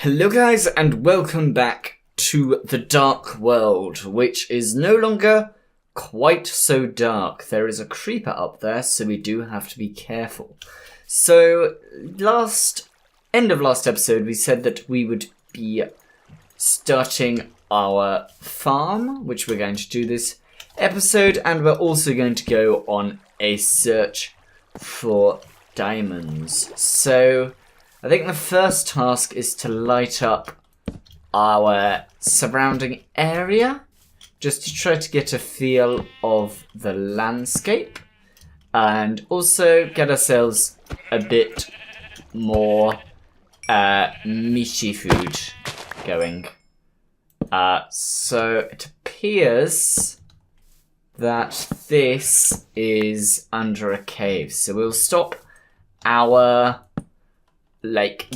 Hello guys and welcome back to the Dark World, which is no longer quite so dark. There is a creeper up there, so we do have to be careful. So, end of last episode, we said that we would be starting our farm, which we're going to do this episode, and we're also going to go on a search for diamonds. So, I think the first task is to light up our surrounding area, just to try to get a feel of the landscape, and also get ourselves a bit more meaty food going. So it appears that this is under a cave, so we'll stop our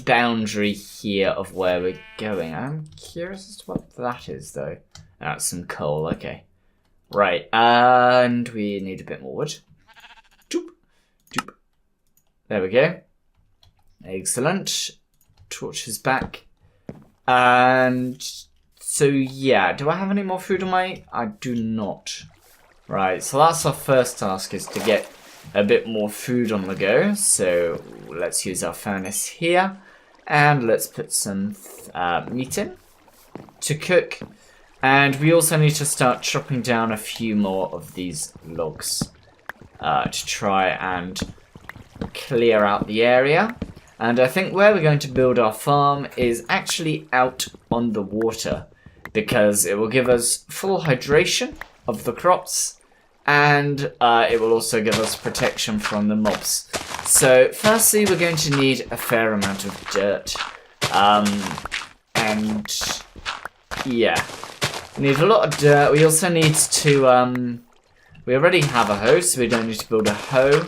boundary here of where we're going. I'm curious as to what that is, though. That's some coal, okay. Right, and we need a bit more wood. Doop, doop. There we go. Excellent. Torch is back. And so, yeah, do I have any more food on my... I do not. Right, so that's our first task, is to get a bit more food on the go. So let's use our furnace here, and let's put some meat in to cook. And we also need to start chopping down a few more of these logs to try and clear out the area. And I think where we're going to build our farm is actually out on the water, because it will give us full hydration of the crops, and it will also give us protection from the mobs. So firstly, we're going to need a fair amount of dirt. And yeah, we need a lot of dirt. We also need to, we already have a hoe, so we don't need to build a hoe.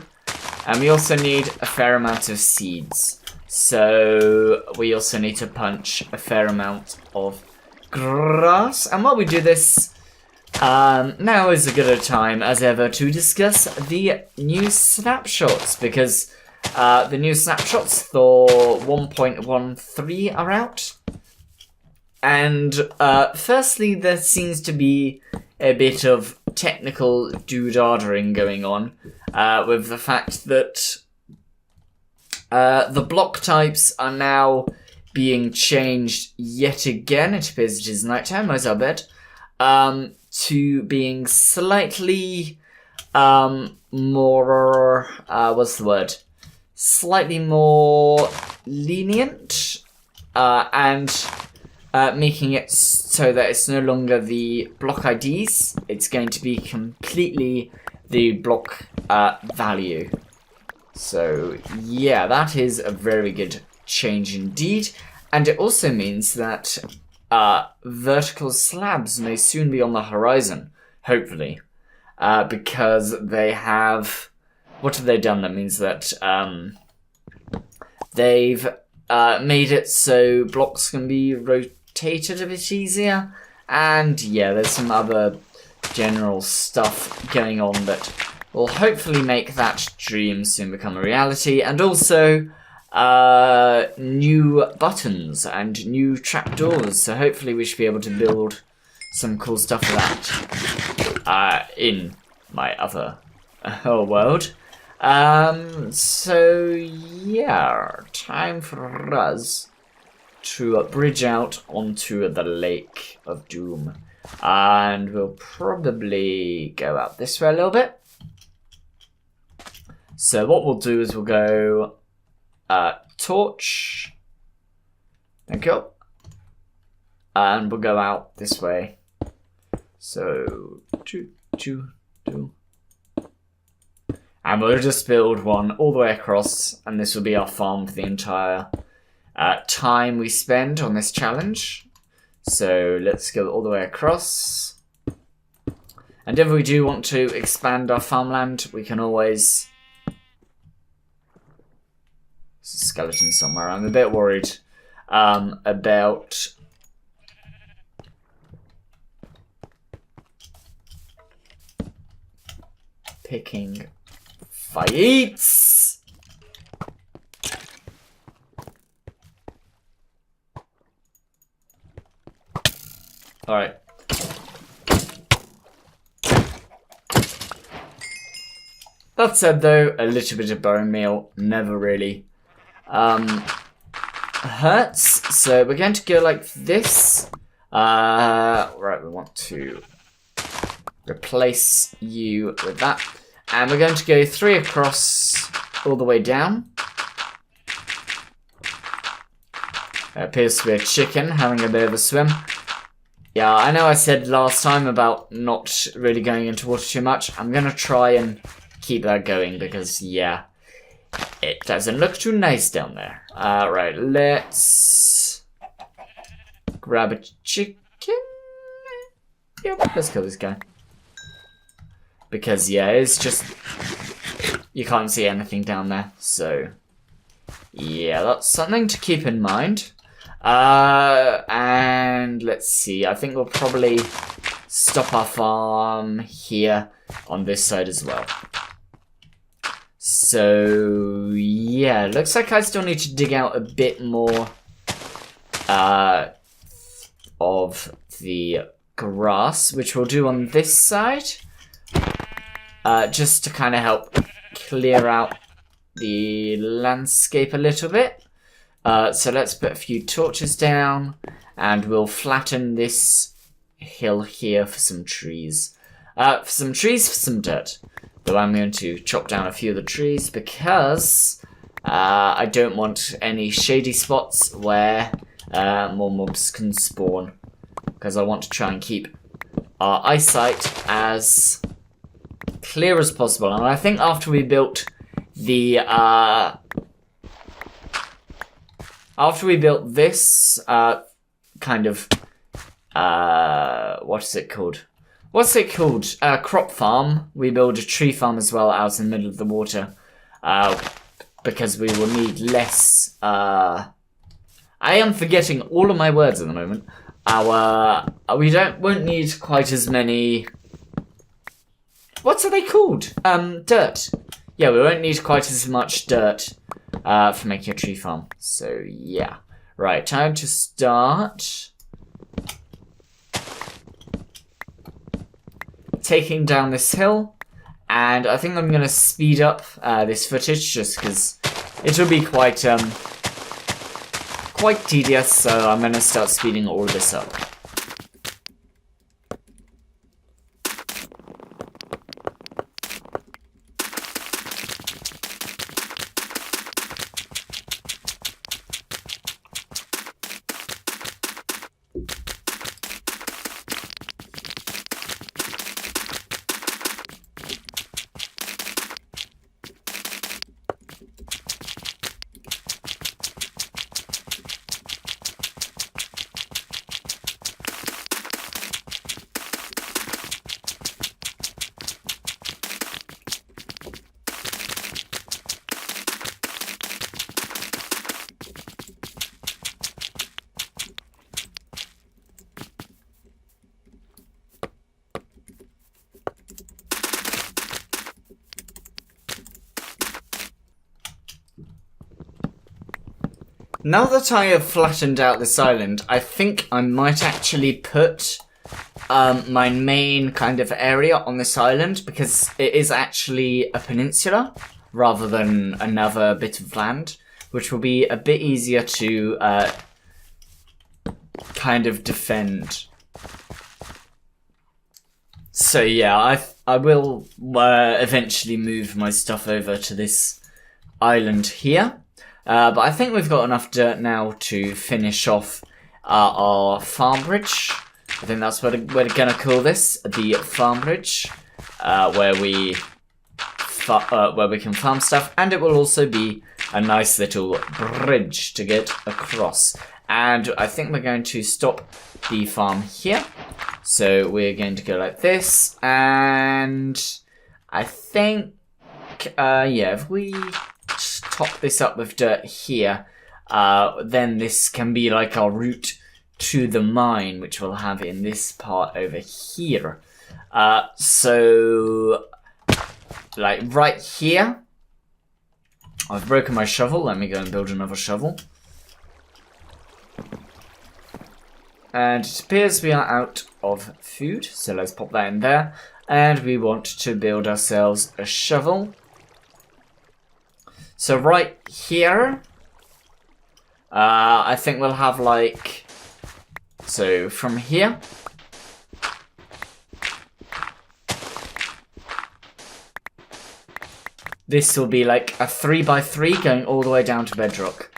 And we also need a fair amount of seeds. So we also need to punch a fair amount of grass. And while we do this, now is as good a time as ever to discuss the new snapshots, because the new snapshots for 1.13 are out. And firstly, there seems to be a bit of technical doodaddering going on with the fact that the block types are now being changed yet again. It appears it is nighttime, where's our bed? To being slightly more, what's the word? Slightly more lenient, and making it so that it's no longer the block IDs, it's going to be completely the block value. So yeah, that is a very good change indeed, and it also means that vertical slabs may soon be on the horizon, hopefully, because they have... What have they done? That means that they've made it so blocks can be rotated a bit easier, and yeah, there's some other general stuff going on that will hopefully make that dream soon become a reality, and also new buttons and new trapdoors, so hopefully we should be able to build some cool stuff for that in my other world. So yeah, time for us to bridge out onto the Lake of Doom, and we'll probably go out this way a little bit. So what we'll do is we'll go torch, thank you, and we'll go out this way. So and we'll just build one all the way across, and this will be our farm for the entire time we spend on this challenge. So let's go all the way across, and if we do want to expand our farmland, we can always... There's a skeleton somewhere. I'm a bit worried about picking fights. Alright. That said though, a little bit of bone meal never really hurts. So we're going to go like this. Right, we want to replace you with that. And we're going to go 3 across all the way down. There appears to be a chicken having a bit of a swim. Yeah, I know I said last time about not really going into water too much. I'm going to try and keep that going because, yeah, it doesn't look too nice down there. Right, let's grab a chicken. Yep, let's kill this guy. Because, yeah, it's just, you can't see anything down there. So, yeah, that's something to keep in mind. And let's see, I think we'll probably stop our farm here on this side as well. So, yeah, looks like I still need to dig out a bit more of the grass, which we'll do on this side, just to kind of help clear out the landscape a little bit. So let's put a few torches down, and we'll flatten this hill here for some trees. For some dirt. Though I'm going to chop down a few of the trees because I don't want any shady spots where more mobs can spawn. Because I want to try and keep our eyesight as clear as possible. And I think after we built the after we built this kind of what is it called? What's it called? Crop farm. We build a tree farm as well out in the middle of the water, because we will need less. I am forgetting all of my words at the moment. We won't need quite as many. What are they called? Dirt. Yeah, we won't need quite as much dirt for making a tree farm. So yeah, right. Time to start taking down this hill, and I think I'm going to speed up this footage just because it will be quite tedious, so I'm going to start speeding all of this up. Now that I have flattened out this island, I think I might actually put my main kind of area on this island, because it is actually a peninsula rather than another bit of land, which will be a bit easier to kind of defend. So yeah, I will eventually move my stuff over to this island here. But I think we've got enough dirt now to finish off our farm bridge. I think that's what we're going to call this, the farm bridge, where we can farm stuff, and it will also be a nice little bridge to get across. And I think we're going to stop the farm here. So we're going to go like this, and I think, yeah, if we top this up with dirt here, then this can be like our route to the mine, which we'll have in this part over here. So, like right here, I've broken my shovel. Let me go and build another shovel. And it appears we are out of food, so let's pop that in there. And we want to build ourselves a shovel. So right here, I think we'll have like, so from here, this will be like a 3x3 going all the way down to bedrock.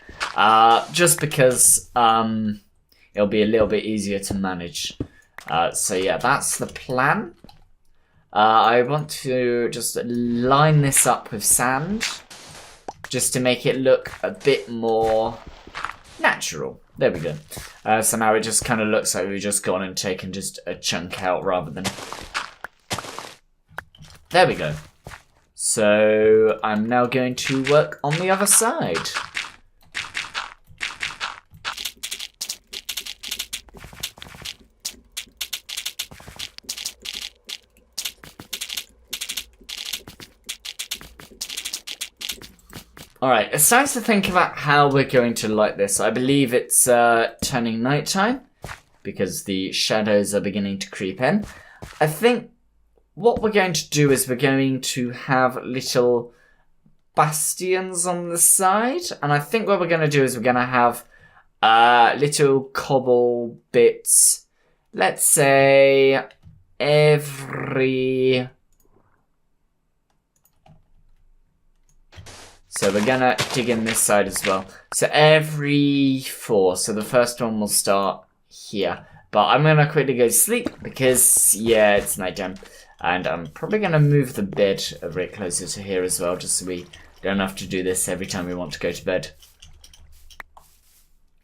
Just because it'll be a little bit easier to manage. So yeah, that's the plan. I want to just line this up with sand, just to make it look a bit more natural. There we go. So now it just kind of looks like we've just gone and taken just a chunk out rather than... There we go. So I'm now going to work on the other side. Alright, it's time to think about how we're going to light this. I believe it's turning nighttime because the shadows are beginning to creep in. I think what we're going to do is we're going to have little bastions on the side. And I think what we're going to do is we're going to have little cobble bits. Let's say every... So we're gonna dig in this side as well. So every 4. So the first one will start here. But I'm gonna quickly go to sleep because, yeah, it's nighttime. And I'm probably gonna move the bed a bit closer to here as well, just so we don't have to do this every time we want to go to bed.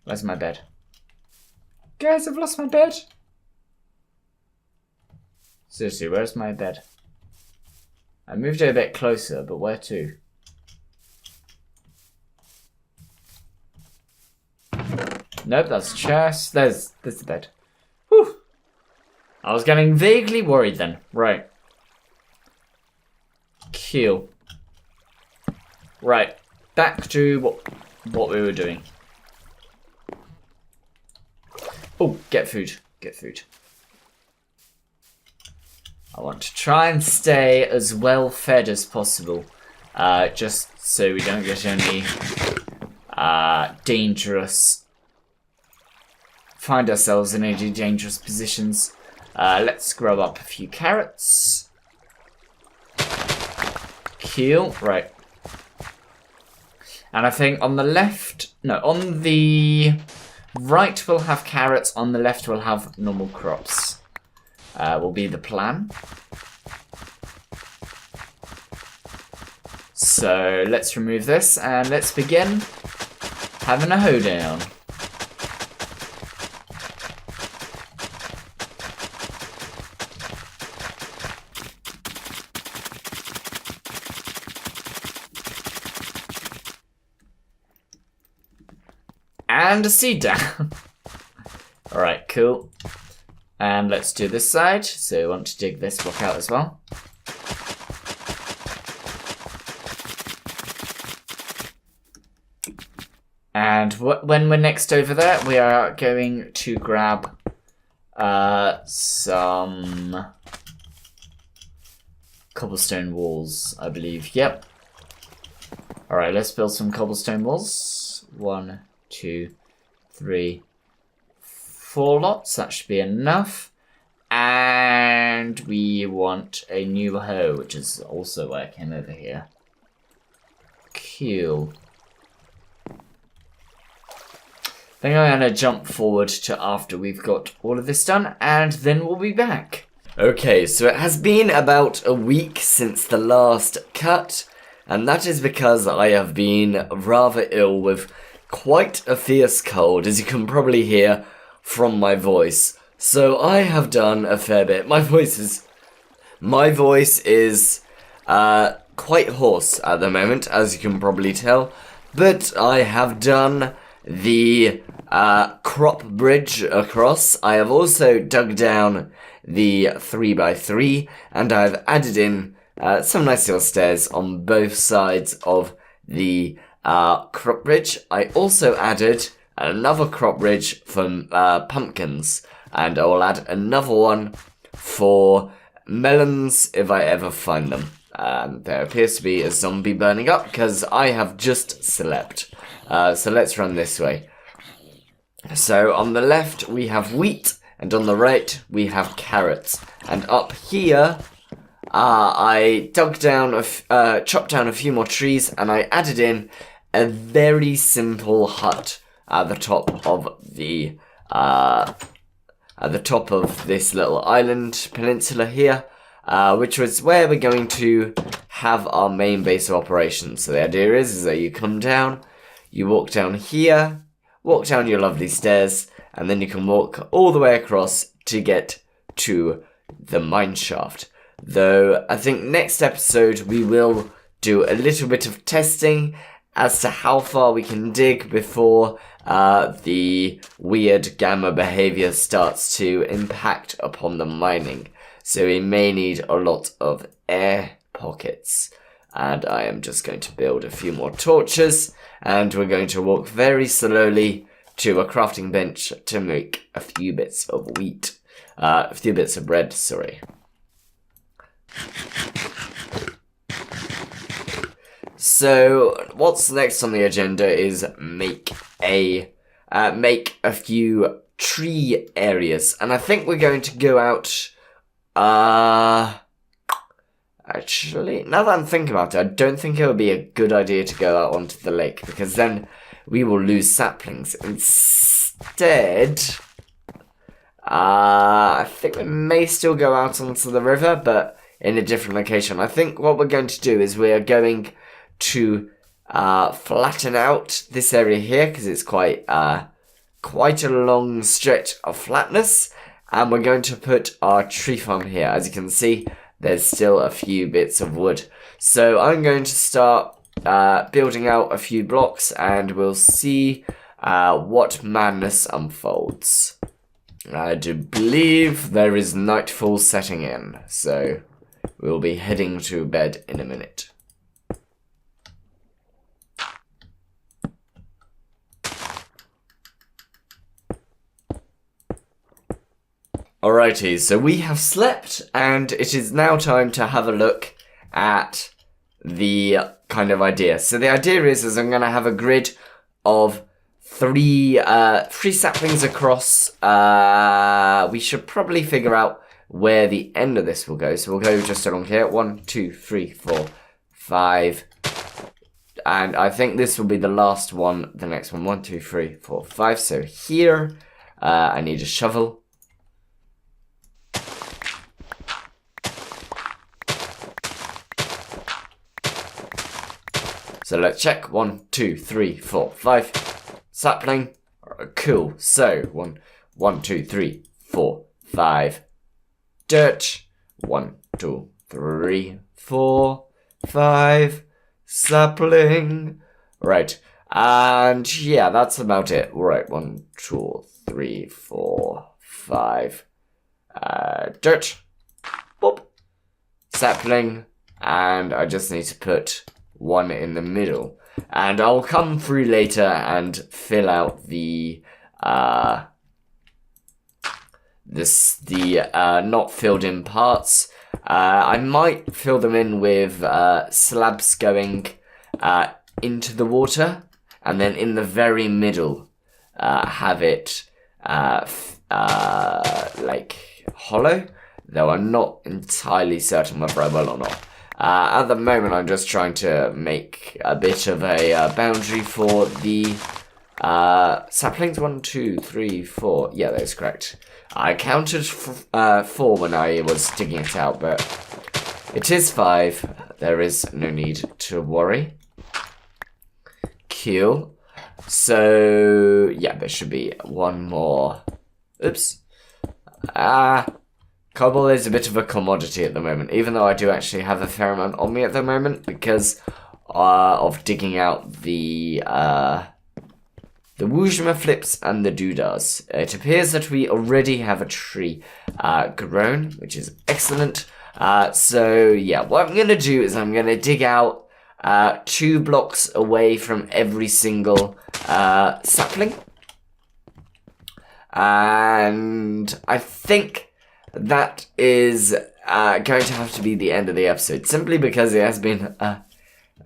Where's my bed? Guys, I've lost my bed. Seriously, where's my bed? I moved it a bit closer, but where to? Nope, that's a chest. There's the bed. Whew. I was getting vaguely worried then. Right. Cool. Right. Back to what we were doing. Oh, get food. Get food. I want to try and stay as well fed as possible. Just so we don't get any dangerous... Find ourselves in any dangerous positions. Let's grow up a few carrots. Cool. Right. And I think on the left... No, on the right we'll have carrots. On the left we'll have normal crops. Will be the plan. So let's remove this and let's begin having a hoedown. And a seed down. Alright, cool. And let's do this side. So we want to dig this block out as well. And when we're next over there, we are going to grab some cobblestone walls, I believe. Yep. Alright, let's build some cobblestone walls. 1, 2, 3, 4 lots. That should be enough. And we want a new hoe, which is also why I came over here. Cool. I think I'm going to jump forward to after we've got all of this done, and then we'll be back. Okay, so it has been about a week since the last cut, and that is because I have been rather ill with quite a fierce cold, as you can probably hear from my voice. So I have done a fair bit. My voice is quite hoarse at the moment, as you can probably tell, but I have done the crop bridge across. I have also dug down the 3x3, and I've added in some nice little stairs on both sides of the crop bridge. I also added another crop bridge for pumpkins, and I will add another one for melons if I ever find them. There appears to be a zombie burning up because I have just slept. So let's run this way. So on the left we have wheat, and on the right we have carrots. And up here, I chopped down a few more trees, and I added in a very simple hut at the top of this little island peninsula here, which was where we're going to have our main base of operations. So the idea is that you come down, you walk down here, walk down your lovely stairs, and then you can walk all the way across to get to the mine shaft. Though I think next episode we will do a little bit of testing as to how far we can dig before the weird gamma behavior starts to impact upon the mining. So we may need a lot of air pockets. And I am just going to build a few more torches, and we're going to walk very slowly to a crafting bench to make a few bits of wheat. A few bits of bread, sorry. So what's next on the agenda is make a few tree areas, and I think we're going to go out. Actually, now that I'm thinking about it, I don't think it would be a good idea to go out onto the lake, because then we will lose saplings. Instead, I think we may still go out onto the river, but in a different location. I think what we're going to do is we're going to flatten out this area here, because it's quite a long stretch of flatness, and we're going to put our tree farm here. As you can see, there's still a few bits of wood. So I'm going to start building out a few blocks, and we'll see what madness unfolds. I do believe there is nightfall setting in, so we'll be heading to bed in a minute. Alrighty, so we have slept, and it is now time to have a look at the kind of idea. So the idea is I'm going to have a grid of three saplings across. We should probably figure out where the end of this will go. So we'll go just along here. 1, 2, 3, 4, 5. And I think this will be the last one, the next one. 1, 2, 3, 4, 5. So here, I need a shovel. So let's check. 1, 2, 3, 4, 5. Sapling. Cool. So 1, 2, 3, 4, 5. Dirt. 1, 2, 3, 4, 5. Sapling. Right. And yeah, that's about it. Right. 1, 2, 3, 4, 5. Dirt. Boop. Sapling. And I just need to put one in the middle, and I'll come through later and fill out the not filled in parts. I might fill them in with slabs going into the water, and then in the very middle have it like hollow, though I'm not entirely certain whether I will or not. At the moment, I'm just trying to make a bit of a boundary for the saplings. 1, 2, 3, 4. Yeah, that's correct. I counted 4 when I was digging it out, but it is 5. There is no need to worry. Cool. So, yeah, there should be one more. Oops. Cobble is a bit of a commodity at the moment, even though I do actually have a fair amount on me at the moment because of digging out the Woojima flips and the doodahs. It appears that we already have a tree grown, which is excellent. So yeah, what I'm going to do is I'm going to dig out 2 blocks away from every single sapling. And I think that is going to have to be the end of the episode, simply because it has been a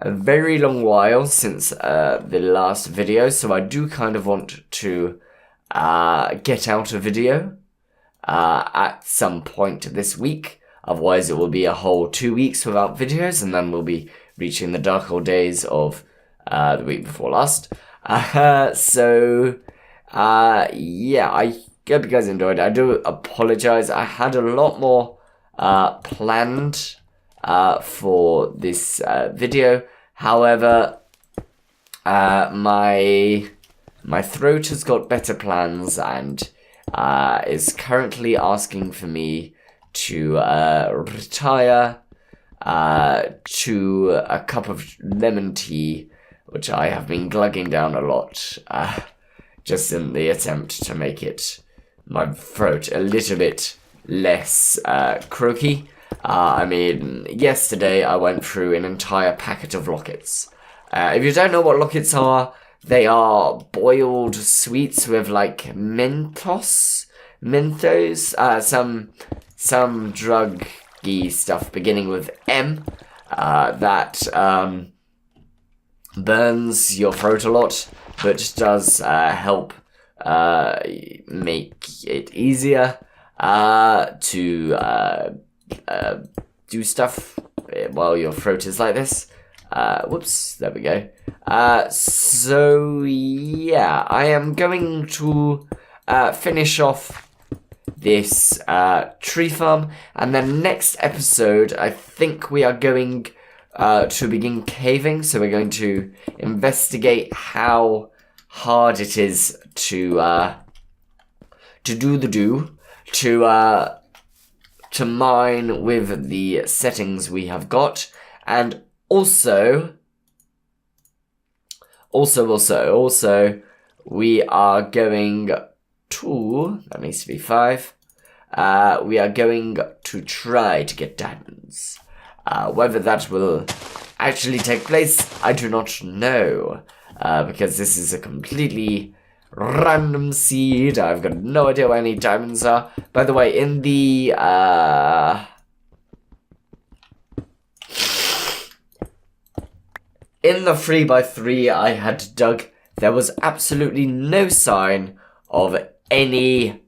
very long while since the last video, so I do kind of want to get out a video at some point this week. Otherwise, it will be a whole 2 weeks without videos, and then we'll be reaching the dark old days of the week before last. Yeah, I hope you guys enjoyed. I do apologize. I had a lot more planned for this video. However, my throat has got better plans and is currently asking for me to retire to a cup of lemon tea, which I have been glugging down a lot, just in the attempt to make my throat a little bit less croaky. I mean, yesterday I went through an entire packet of lockets. If you don't know what lockets are, they are boiled sweets with like Mentos, some druggy stuff beginning with M, that burns your throat a lot, but does help make it easier to do stuff while your throat is like this. Whoops, there we go. So yeah, I am going to finish off this tree farm, and then next episode I think we are going to begin caving, so we're going to investigate how hard it is to mine with the settings we have got, and also we are going to, that needs to be 5, we are going to try to get diamonds. Whether that will actually take place, I do not know, because this is a completely random seed. I've got no idea where any diamonds are. By the way, in the 3x3 I had dug, there was absolutely no sign of any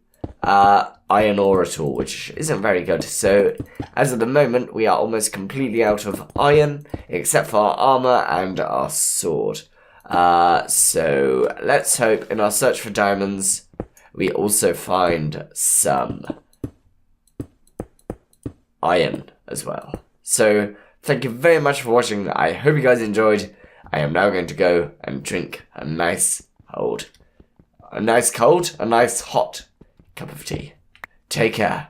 iron ore at all, which isn't very good. So, as of the moment, we are almost completely out of iron, except for our armor and our sword. So, let's hope in our search for diamonds, we also find some iron as well. So, thank you very much for watching. I hope you guys enjoyed. I am now going to go and drink a nice hot cup of tea. Take care.